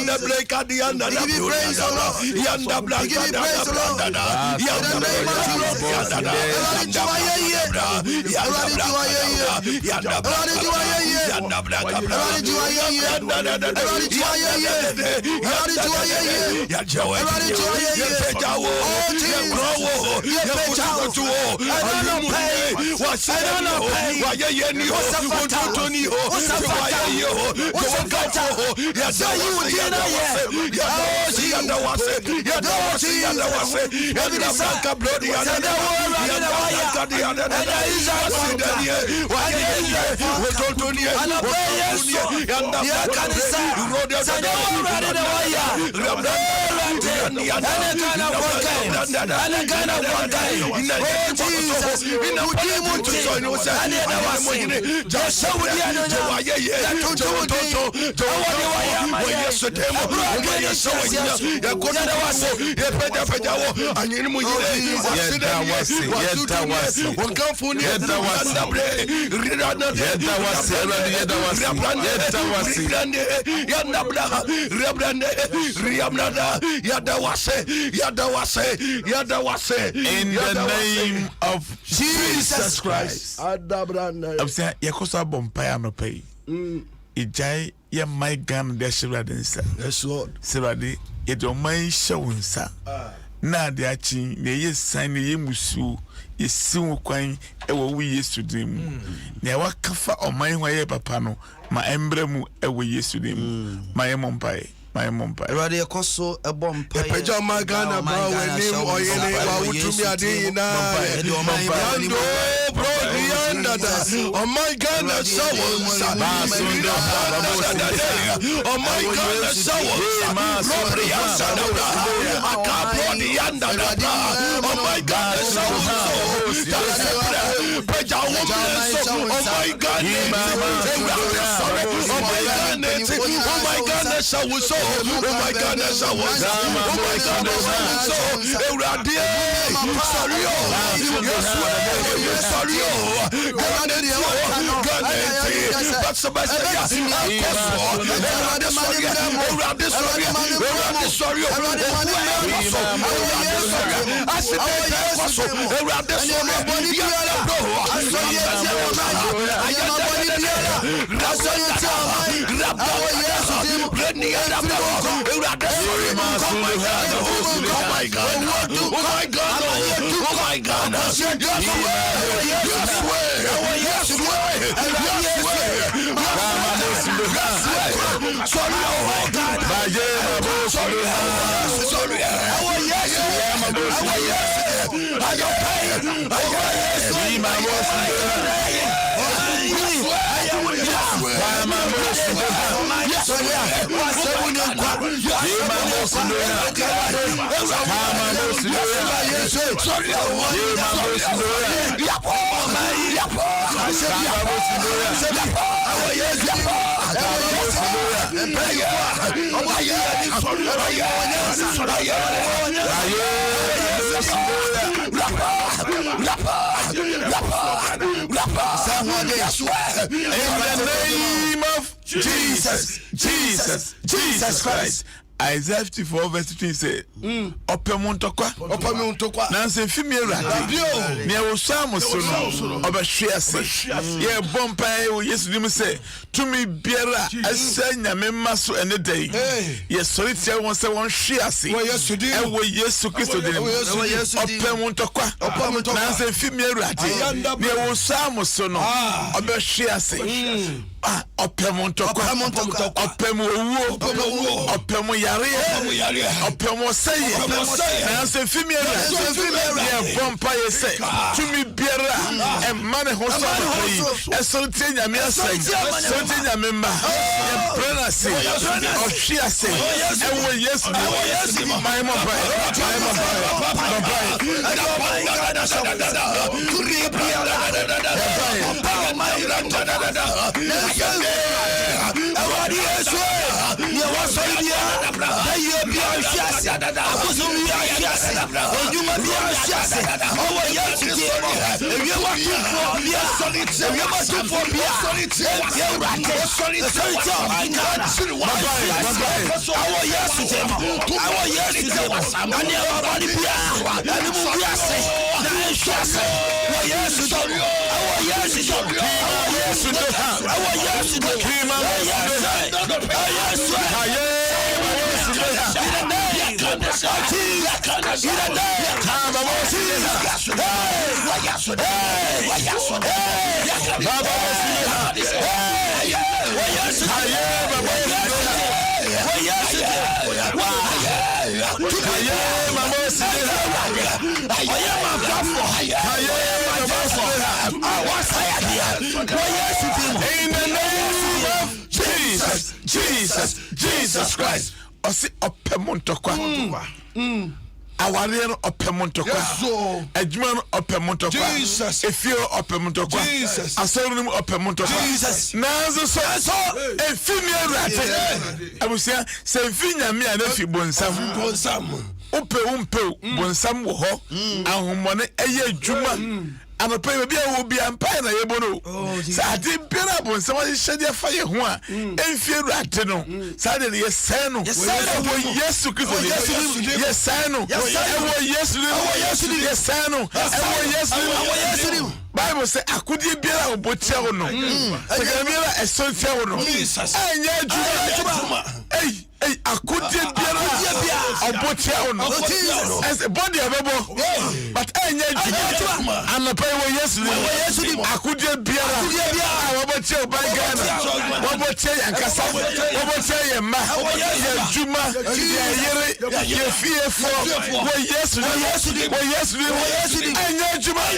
Yanda Blake at the end of the praise, Yanda Black, Yanda in the name of Jesus Christ. I'm saying, Yakosa Bompire no pay. Ijay, ya my gun, the Shiradinsa. Yes, Lord. Siradi, it don't mind showing, sir. Na de achi, ne yes sign ye musu, ye soon quine, ever we used to dream. Never kafa or my way papano, my emblem, ever used to dream. My emompai. My mom, Ready a coso a bomb. A pajama Ghana, Brown, or any to me a day in oh my God, someone, oh my God, someone, oh my God, oh my God, that's how was. Oh my God, that's how was. So, sorry, sorry, but Sebastian, in the name of Jesus Christ. Isaiah 54 verse 15 say, Opemuntokwa, Nancy female radio, near Osamo, Obashias, yeah, Bompay, yes, you say, to me, Biera, I say, Yamemasu and the day. Yes, so it's one Shiasi, and we yes to Christo, Opemuntokwa, Nancy female radio, near Osamo, Obashias. Opemuntokwa, Opemu yare, Opemu say, Nancy female, yeah, Bompay say, to me, Biera, and Money Hosa, a Sultan Yamia say, Sultan Yamima, and Brenna say, or she say, and we yes, my mobile. Jesus Christ. Osi opemontokwa. Awari no opemontokwa. Ejuma no opemontokwa. Efio opemontokwa. Asoro no opemontokwa. Nazo so efimi awurade. Abusia se finya me ana fi bonsam. Umpe bonsam wo ho. Ahomone eye adwuma. Anope bia wo bia mpa na yebono sa de bia bonsam hyede fa ye ho a emfi awurade no sa de ye sɛ no wo Yesu Kristo ye sɛ no wo Yesu ye sɛ no wo Yesu Bible say akudie biara obotia wo no biara esontia wo no anya adwuma akudie biara obotia wo no as body abebo but anya adwuma anapa wo Yesu akudie biara obotia wo bangana obotia yankasa obotia ye ma ye adwuma ye yere ye fiefo wo Yesu anya adwuma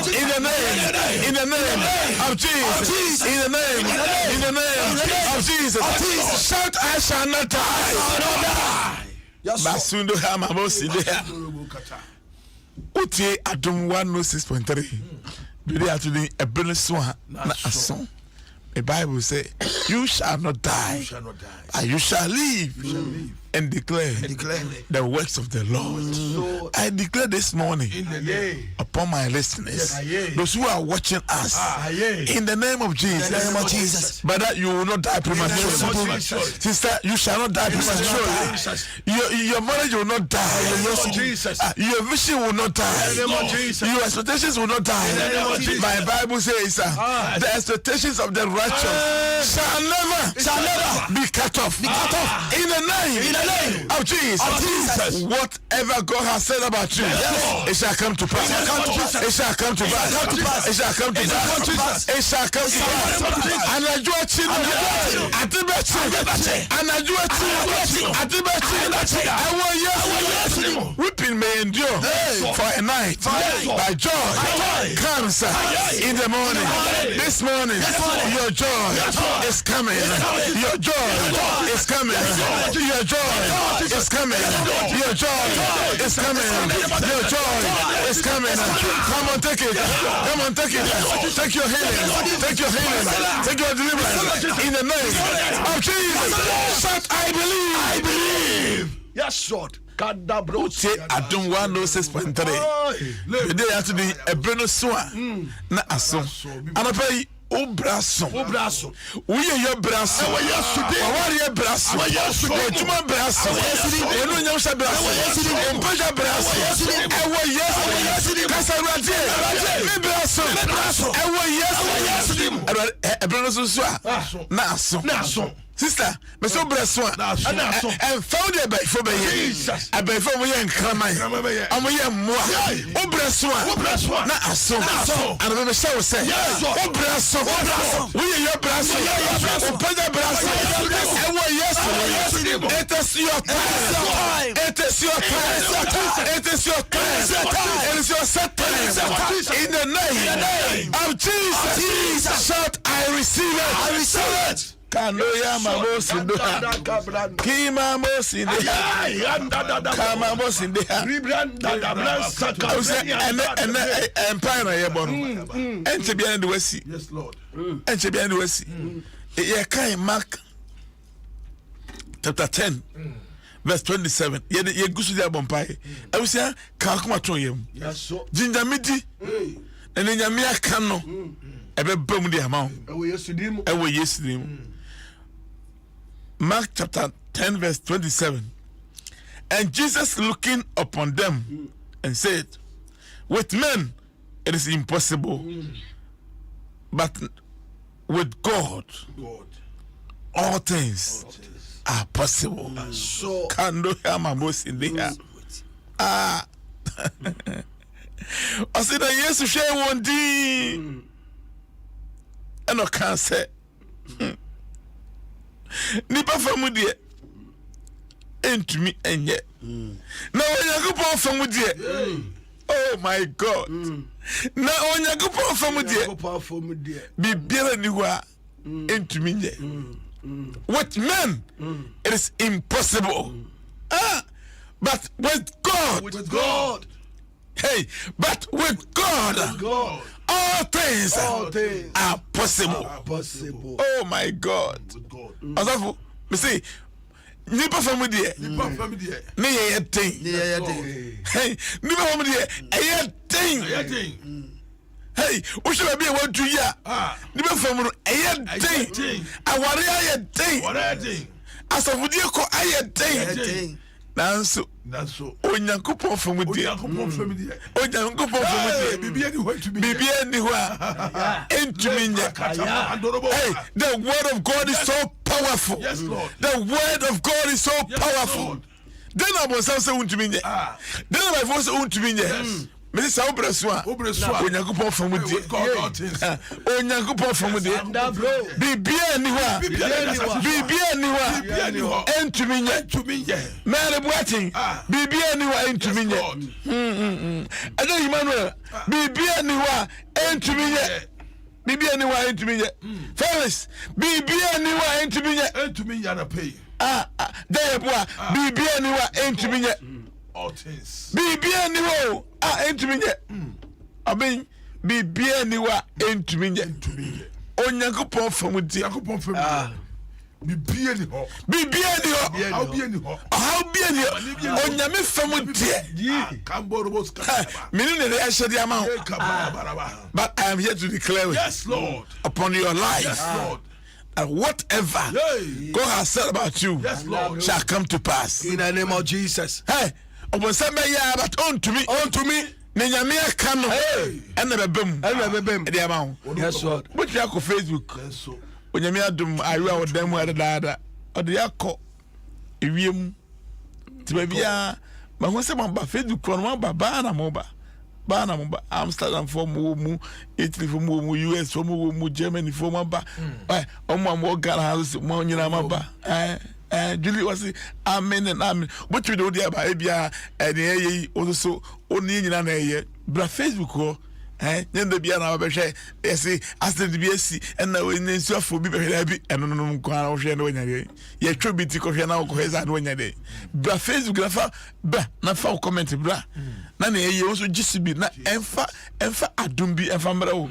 In the name of Jesus. In the name of Jesus. Shout, I shall not die. Basundo hama bosi there. Utie Adom 106.3. Bidi atudi Ɛberɛ so na ason. The Bible say, you shall not die. You shall live and declare the works of the Lord. I declare this morning upon my listeners, those who are watching us, in the name of Jesus. Brother, you will not die prematurely. Sister, you shall not die prematurely. Your marriage will not die. Your vision will not die. Your expectations will not die. My Bible says the expectations of the righteous shall never be cut off. In the name of Jesus. Whatever God has said about you, it shall come to pass. It shall come to pass. It shall come to pass. It shall come to pass. And I do it. Weeping may endure for a night, but joy comes in the morning. This morning, your joy is coming. Your joy is coming. Your joy is coming. Your joy is coming. Your joy is coming. Come on, take it. Come on, take it. Take your healing. Take your healing. Take your deliverance. In the name of Jesus. Shout, I believe. I believe. Yes, Lord. Say Adom 106.3. The day after the Ɛberɛ so na aso. Anapa Obraso. We are your brasso. Our year brasso. Tuma brasso. Enu nyamsha brasso. Empaja brasso. Ewa yes. Kasarati. Me brasso. Ewa yes. Ɛberɛ so so na aso. Sister, me so brasso. And found a bay for me. A bay for me and Kramai. And we are more. Obrasso. Na aso. And I shall say, Obrasso. We are your brasso. Open your brasso. And we yes. It is your time. It is your time. It is your time. It is your set time. In the name of Jesus. Shout, I receive it. I receive it. Kanoya mamosinda, Kima mosinda, Kama mosinda, Empire Yabon, and to be in the West. Yes, Lord. And to be in the West. Yakai Mark chapter 10, verse 27. Ye Gusu Bompai. I was here, Kalkumatoyum. Yes, so Jinjamiti, and then Yamia Kano, ever boom the amount. Ever yesterday. Mark chapter 10 verse 27. And Jesus looking upon them and said, with men it is impossible, but with God all things are possible. So can do him a most in there. I said that yes to share one day and I can't say nipa famu de entumi enye na onyankopon famu de oh my God na onyankopon famu de bibiara ni ho a entumi nye with men it is impossible but with God hey but with God all things are possible. Oh my God. Azafo, me say nipa famu de ne ye ten. Hey, nipa famu de ye ten. Hey, o se be want to ya. Nipa famu no ye ten. Aware ye ten. Asafo de ko aye ten. Nanso onyankopon famu de onyankopon famu de bibia ni ho a entumi nye. Hey, the word of God is so powerful. Yes, Lord. The word of God is so powerful. Then I was say untumi nye. Then my voice untumi nye. Me say obrasua onyankopon famu de onyankopon famu de bibia ni ho entumi nye mere buatin bibia ni ho entumi nye ada Emmanuel bibia ni ho entumi nye bibia ni ho entumi nye Felix bibia ni ho entumi nye na pay there boa bibia ni ho entumi nye all things bibia ni ho entumi nye aben bibia ni ho entumi nye onyankopon famu de Bibia ni ho. How be any ho. Onyame fam die. Kamborobos ka. Meaning the actually amount. But I am here to declare, yes, Lord, upon your life. Yes, Lord. And whatever God has said about you, yes, Lord, shall come to pass. In the name of Jesus. Hey, upon somebody, but unto me. Ninyamia kano. And the bem. The amount. Yes, Lord. But you have Facebook. Yes, so. When you are doing, I will them where the dada or the yako. If you to be a but when someone by Facebook on one by Bana moba Amsterdam for Mumu, Italy for Mumu, US for Mumu, Germany for Mamba. One more Ghana house, one Mamba. Julie was saying, Amen and Amen. What you do there by Abia and the also only in an area, but Facebook. Then the Biana Beshe, they say, as the BSC, and now in the for be happy, and no crown of Shano. Ye tribute to Kofiana Koheza when you day. But Facebook, not for comment, bra. None ye also just be not enfa Adumbi and Fambrao.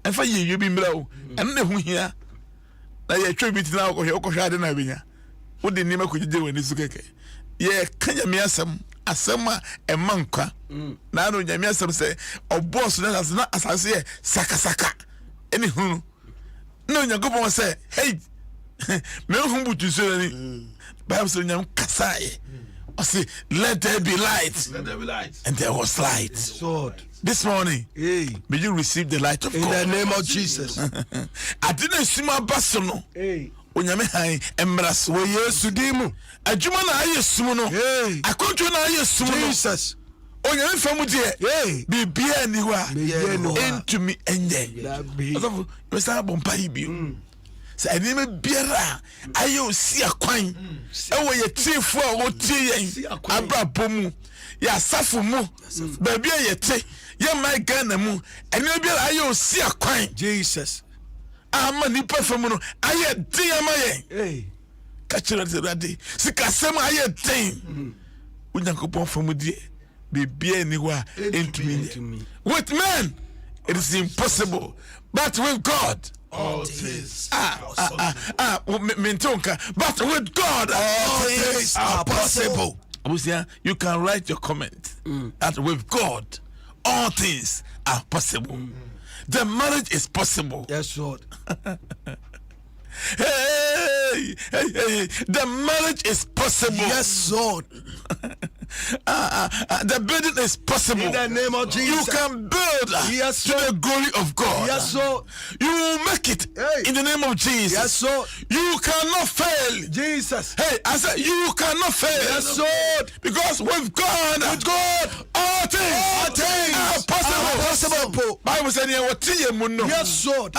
And for you be blow, and the here. Now ye tribute now Koshad and Avinia. What the name could you do in this cake? Ye, can you mean some? Asema e manka na no nyame asem say oboss na as na asase saka anyhow no nyagopon say hey me hu butu so ni Bible say nyam kasaye o say let there be light and there was light. Sword. This morning may you receive the light of God in the name of Jesus. I didn't see my basono onyame han emras wo Yesu dimu adwuma na ayesumu no akontwo na ayesumu no Jesus onyame famu de bibia ni wa into me enye ozo we sa bompa ibio sa enime biara ayo si akwan e wo ye tiefo a wo tie yen abrabomu ya safu mu ba bia ye te ye my Ghana mu enime biara ayo si akwan Jesus ama nipa famu no aye din amaye kachira zerade sikasem aye din unyankopon famu die bibia ni wa into me. With men it is impossible, but with God all things are but with God all things are possible. You can write your comment that with God all things are possible. The marriage is possible. Yes, Lord. Hey, the marriage is possible. Yes, Lord. The building is possible. In the name of Jesus. You can build yes, to the glory of God. Yes, Lord. You will make it in the name of Jesus. Yes, Lord. You cannot fail. Jesus. Hey, I said you cannot fail. Yes, Lord. Because with God, all things are possible. Bible said, yes, Lord.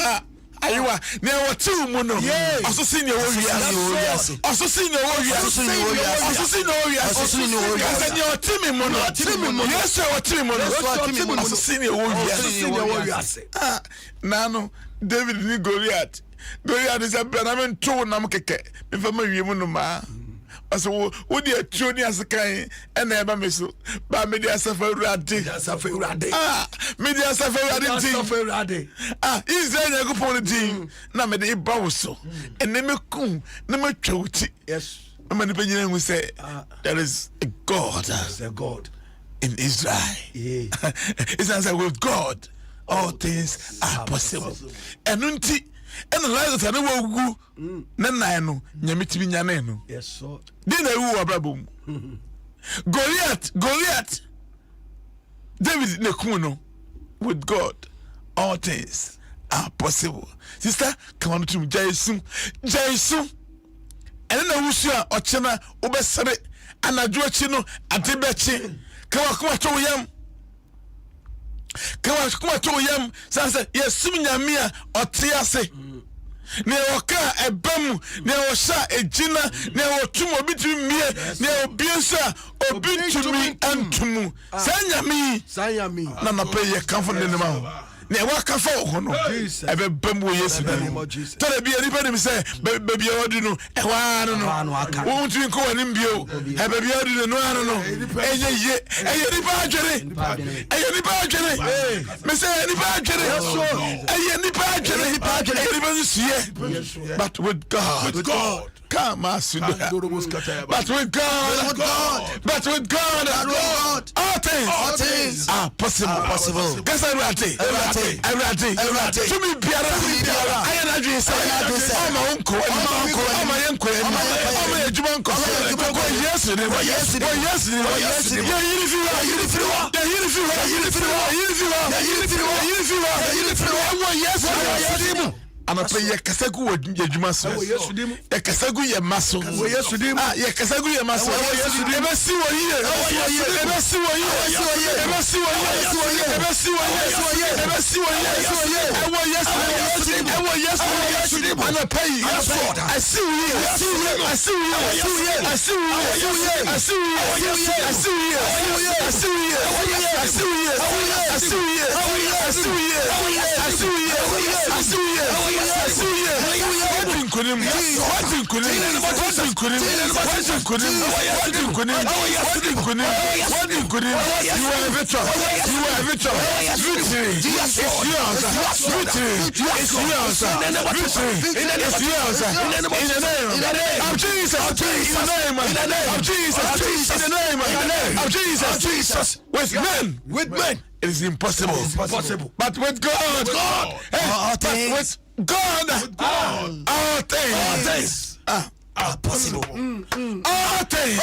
Ayiwa na wati umuno asusi ni owiase asusi ni owiase ni otimi muno yesu otimi muno asusi ni owiase nano David ni Goliath is a benamen to nam keke me fama wiemu no ma aso wo di atuo ni asekan ena eba meso ba me di asafa urade me di asafa urade Israel yakupon din na me di ba wo so ene me kun na me twuti yes me ni penyina hu say there is a God in Israel. It's answer with God all things are possible. Enunti and Lazarus and wo gu na nan no nyame tibi nyane no. Yes, Lord. Dey na wu obrabom. Goliath David ne kun no with God all things are possible. Sister, come on to Jaisu and na wusu a ochena obesere anadwo achi no adebechi kawa to yam sanse yesum nyame a otiase ne oka ebam ne osha ejina ne otum obitumi mie ne obiensa obitumi antumu sanyami na nape ye kamfo ne ma ne waka fa ho no ebe bam wo Yesu na tore bi ani pa dem say baby odu no e wa no wo ntun ko wani mbio e baby odu no ano no eye ni pa adwere me say ni pa adwere eye ni pa adwere but with God. With God. Come on, but with God, all things are possible. Guess I'm right. To me, Biara, I am not doing so. I'm my uncle, I'm my uncle, I'm my Jubanko. I'm a player Kasagu Yajumaso. A Kasagu Yamaso. Yeah, Kasagu Yamaso. Never see what you never see what you never see what you never see what you never see what you I'm a pay. I see you. I see you. I see you. I see you. I see you. I see you. I see you. I see you. I see you. I see you. I see you. I see you. With men, it is impossible. But with God, all things are possible. All things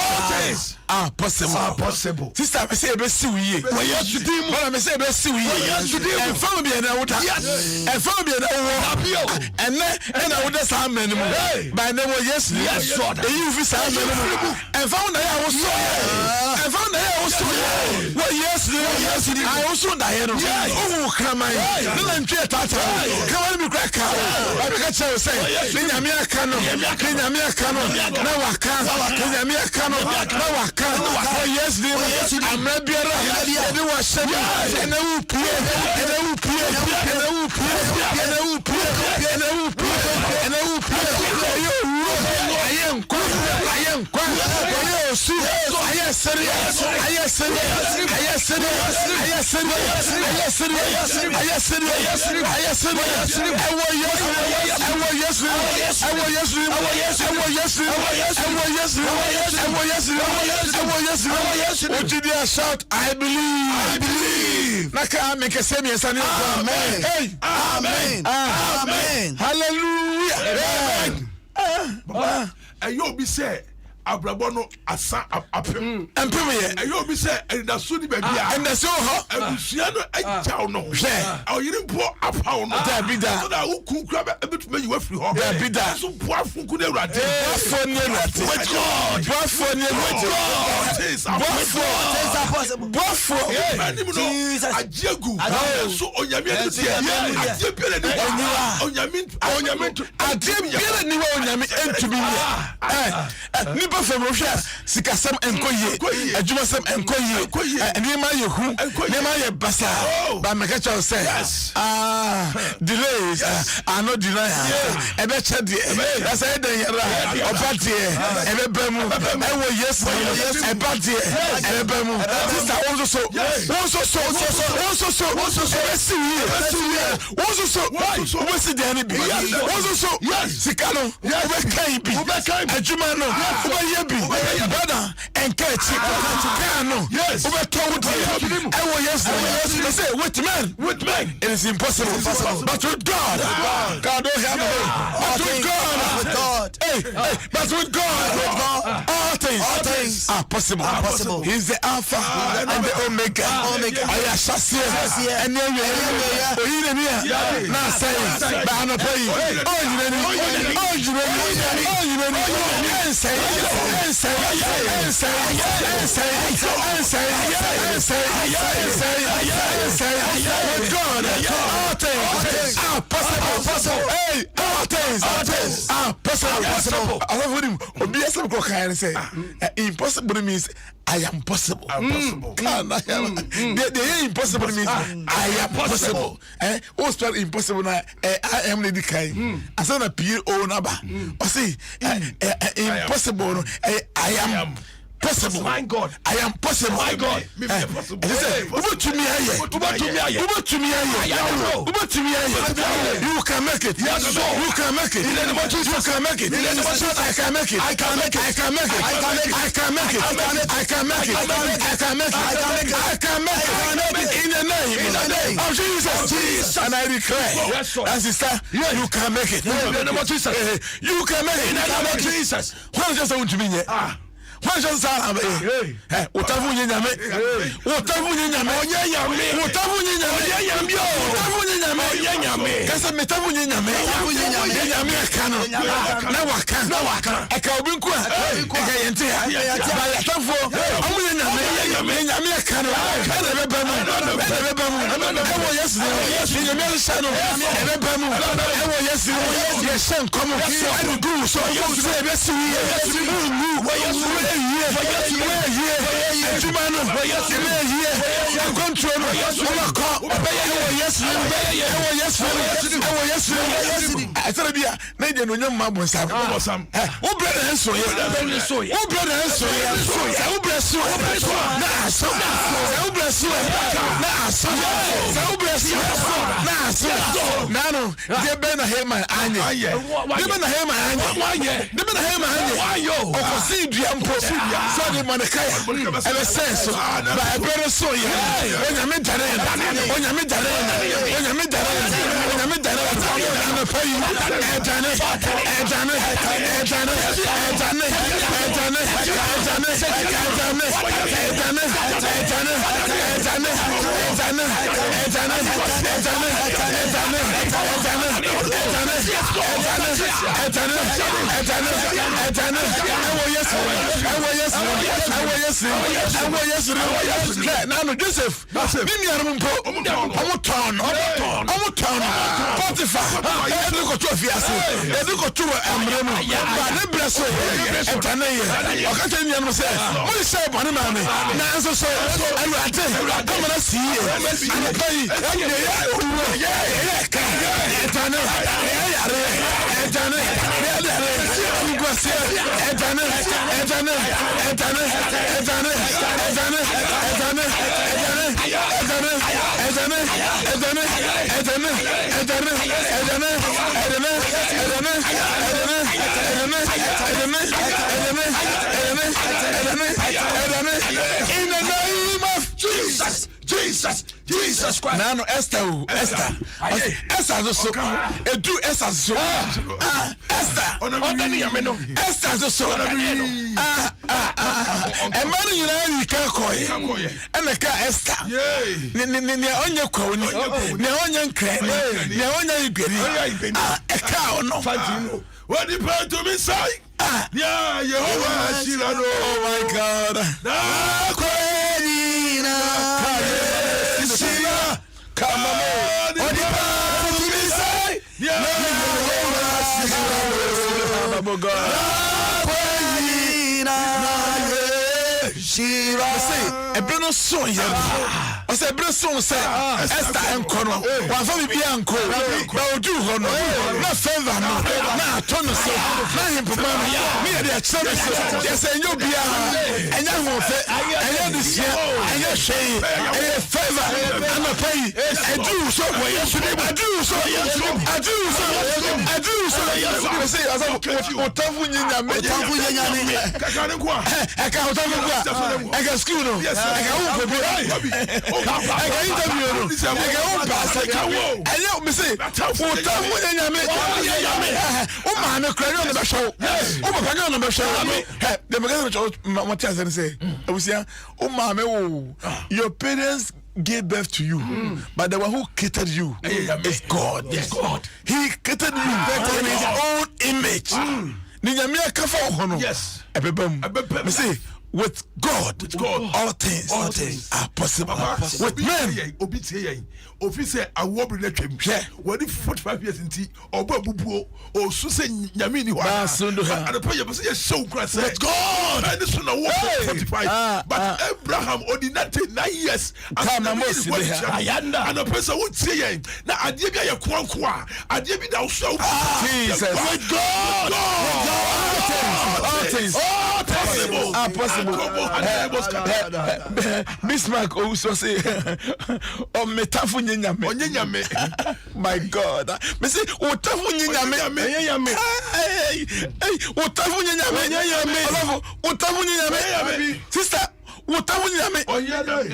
are possible. Sister, I say best we. But I say best we. And from me and I would and from me and I would just have many by the way, yes, you fish and found that I was so and found that I was so well, yes, I also die. Oh, come on, I'm come on, me crack. I catch you say, Kenya Kano, now I can't. Oh yes, I'm not better. And I was saying, and I will pay, and I will pay, and I will pay, and I will pay, and I will pay, and I will pay. I am quite. I am serious. I am serious. I am serious. I am serious. I am serious. I am serious. I am serious. I am serious. I was yesterday. I was yesterday. I was yesterday. I was yesterday. I was yesterday. I was yesterday. What did you shout? I believe. Naka make a semi and amen. Hey, amen. Amen. Hallelujah. Amen. And you'll be said. Abrabono asa apem empem ye you be say and da so ni ba bia and so ho abusia no ajaw no hwe oyiri mpo apaw no da bida so da wo kunkura ba ebetuma yi wafiri ho da bida so po afunku na urade afo ni urade with God afo ni bofo Jesus ajiegu so onyame ni tie aje pele ni onyame aje pele ni onyame entumi ni from Russia, Sikasam and Koye, a Jumasam and Koye, and Nima Yahu, Nema Basa, but Makacha says, delays are not denied. A better that's a day, a party, and a bemu, and yes, a party, and a bemu. Also, Sikano, a Jumano. Brother and catch yes, with men, it is impossible. But with God, God don't have but with God, but with God, all things are possible. He's the Alpha and the Omega. I shall see and now say, Bana pay. Impossible means I am possible. The impossible means I am possible. What's spell impossible? I am the kind. As an appeal or number. Or see, impossible. I am possible. My God. I am possible. My God. He said, over to me, you can make it. Yes, sir. You can make it. In the name of Jesus. You can make it. In the name of Jesus. I can make it. I can make it. I can make it. I can make it. I can make it. I can make it. I can make it. I can make it. In the name of Jesus. And I declare, and sister, you can make it. In the name of Jesus. You can make it. In the name of Jesus. What just want to be here? What just what have you done? What have you done? What have you done? Kasa metabu nyame. Nyame akano. Na waka. Eka obinku a. Eka yente a. Ba yatafo. Omu nyame. Nyame akano. Ebe bamu. Ewo yesu. Nyame nsano. Ebe bamu. Ewo yesu. Yeshen komo. Adu du so. Yesu ebe siwi. I tell you, made the no mabon sam. Who brother and so, who brother and so, who bless you, who bless you, who bless you, Nano, they better hear my anya. They better hear my anya. They better hear my anya. Why yo? See, so the Manakaya, and a sense by a better soy. When you meet Now, Joseph, Jesus Christ. Now, Esther, so do Esther so Esther so and man you can't call it and the car Esther on your cone on your cranny a cow no what you plan to me say yeah oh my God come on, what do you say? Yeah, a brand so I said, Bresson said, Esther and Cono, one for me, Uncle, no do honor, no favor, no Thomas, no him, me at the service. Yes, and you'll be and I won't say, I know this year, and your shame, and your favor, and a pay, I do so, I do so, I do so, I do so, I say, I don't know, I can school, I can I interview you. I know me say, your parents gave birth to you, but the one who created you is God. Yes, God. He created you in his own image. Yes. Me say, with God, all things are possible. With men, officer, I will be let him. What if 45 years in tea or Babu or Susan Yamini? And the prayer was so crass. Let God, and this one 45. But Abraham ordinary 9 years. And the person would say, now I did a quanqua, I did it also. Jesus, with God, all things. Bismarck also say o metafu nyame onye nyame my god me say o tafu nyame hey o tafu nyame o tafu nyame sister o tafu nyame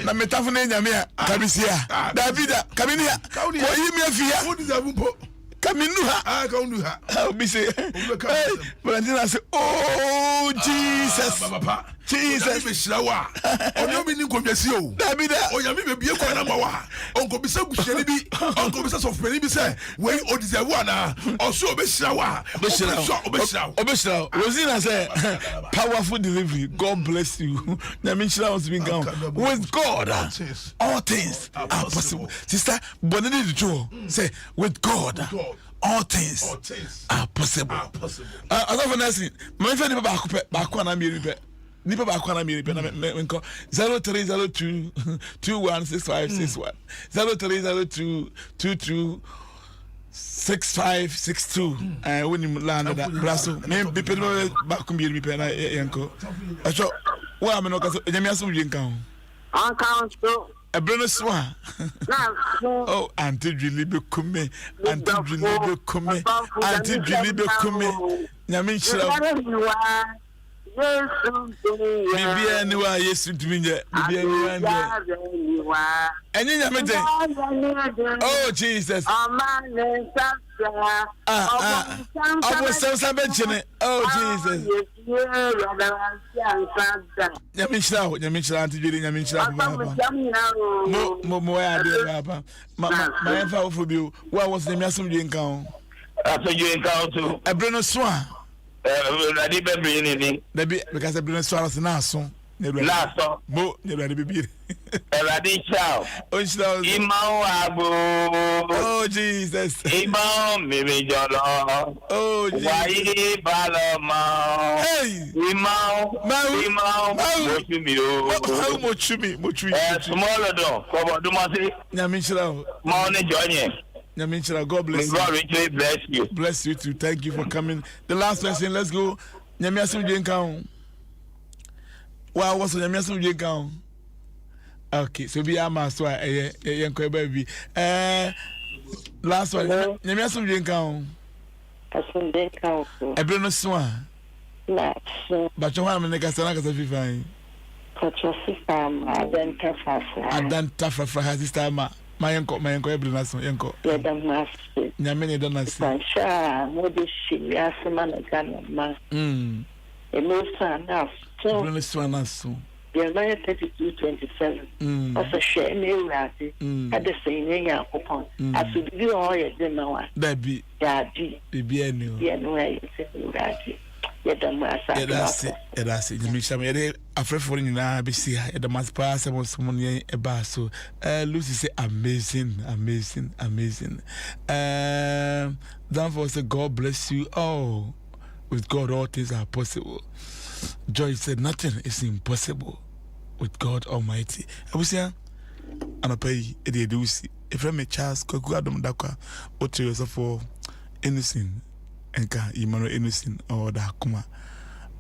na metafu nyame a kabisia davida kabinia ko yimi afia wo dizabumpo Kaminuha. Kaunuha. I'll be say, but I say, oh Jesus, Jesus. Bishlawa. Onyo bi ni komyesi o. Dabida. Oyami be bie kwa na mawa. Onko bisa gusheni bi. Onko bisa sofeni bi say, we odizawu ana. Oso obeshlawa. Obeshlawa. Rosina say, powerful delivery. God bless you. Nyamenchira wants to be gone. With God, all things are possible. Sister, Bonani the Joe say, with God. All things are possible. I don't know. My friend, back when I'm here. Nipa ba kwa na mi pe na menko 0302 216561 0302 22 6562 woni land da braso me be pe no ba ko mi pe na yenko acho wa me no ka so nyame aso wi nkan on count so Ɛberɛ no so a oh Auntie Julie be kume nyame nhyira Bibia ni wa Yesu tuminye bibia ni wa enyi nyame den oh Jesus Abo sensa benchine oh Jesus nyame nhyira Auntie Julie nyame nhyira baba mo ya de baba ma enfa wo fobio wa wo se mi asom dwe nkan o asojwe nkan to Ɛberɛ no so a Ready baby ni. Debi because I've been so na so. Last so. Mo ne ready baby. Ready chow. Oh chow. Imao abo. Oh Jesus. Imao mimi jolo. Oh Jesus. Wai baloma. Hey. Imao. Mochumi o. How mochumi. Small do. Ko do ma se. Nyame nhyira. Ma ne join. God God bless you. God richly bless you. Bless you too. Thank you for coming. The last person, let's go. Nyame aso dwe nkan. Wow, what's nyame aso dwe nkan? Okay, so be ama so yenko e ba bi. Last one. Nyame aso dwe nkan. Aso dwe nkan. Ɛberɛ no so a. Na so. Ba cho ha me ne kasa na kasa fifan. Kacho system Adanta frafra sister ma. Mayenko every nason yenko. Nyame ne dona si. Sha mo de shi ya sema na Ghana ma. Eno sa na so. Brene so na so. Ye na 3227. Asa she na ewurade. Ade se yen ya kopon. Aso bi o ye de na wa. Da bi. Ya di. Bi enu. Bi enu ye se ewurade. That's it. You mean, I'm afraid for you now. Be see, the mass pass. I want someone here a bar. So, Lucy say, amazing. Don't for say, God bless you. Oh, with God, all things are possible. Joyce said, nothing is impossible with God Almighty. I was saying, and I pay a day do see. If I'm a Charles, Adom Darkwah, or to yourself for anything. Enka imano innocent or da kuma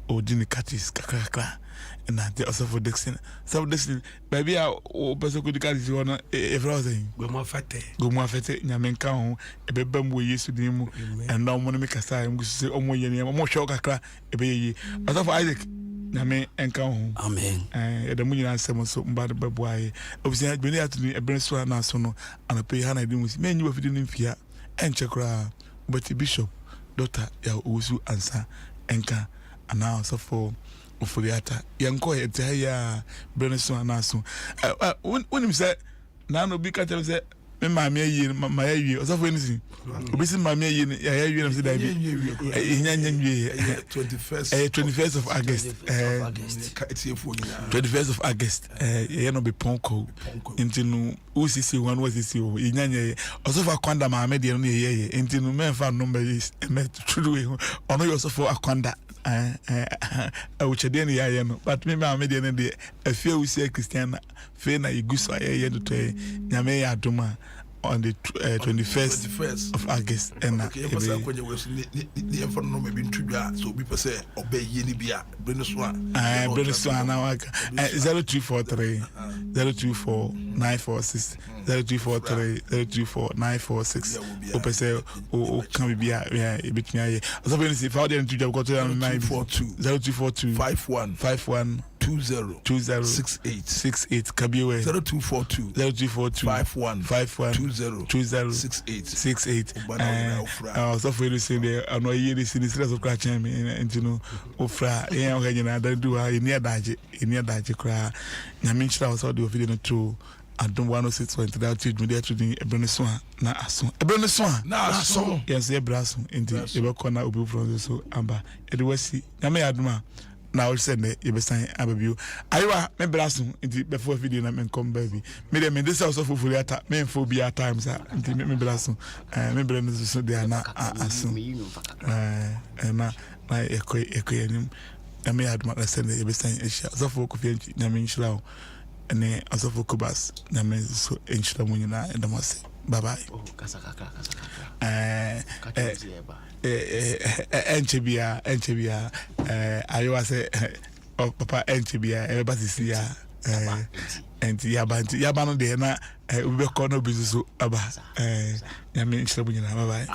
or Jimmy Cattis kakra and that also for Dixon. So Dixon, baby, or person could catch you on everything. Go more fete, Nyamenka, a bebam we used to him, and now want to make a sign, we say, oh, more shock a baby. But of Isaac, Name enka home. Amen. The moon and seven so bad baboy. Obviously, I'd been there to me a brain swan and so no, and a pay Hannah doing with men you have didn't fear and chakra, but the bishop. Daughter ya usu answer enka ana so for ofuriata yanko ete ya breneso anaso when him say na no bi ka tell say me maame yi ma ya yi so for anything obi si maame yi ya yi na say da bi nyanyanwie 21st of August 21st of August ya no be ponko intinu usisi one was isi o nyanye also for akwanda maame de no ye intinu me fa number is me truly ono yo so for akwanda awuchede ne ya no but me maame de ne de afia usi Christiana fe na iguso ye do to nyame ya adoma on the 21st of August. And okay, you pass when you was the infant no maybe so we pass obey yeni bia Brenoswan. 0243 024 946 0243 024 946. Open say o can be a bit me. Also when if I didn't go to 0242 51 20 68 Kabiwe 0242 51 20 68. Also for you say there I know you this of catching me and you know ofra yeah okay na da do a near daje kra nyamenchira also the video to Adom 106.3 that media to the Ɛberɛ na aso yes Ɛberɛ aso enti e be corner obi from so amba e de wasi nyame adoma na we send e be sign ababio ayiwa me braso enti before video na men come baby me dem this also for ata me for be at times enti me braso me brand so dey na aso na ekoyenim nyame adoma na send e be sign e sha so for kofi nyame nshira ene asofo kubas na mezo enchira munyina endamase bye bye enchebia ayo ase papa enchebia e ba sisi ya enti yaba no de na obi be ko no bi so aba nyame enchira munyina bye bye.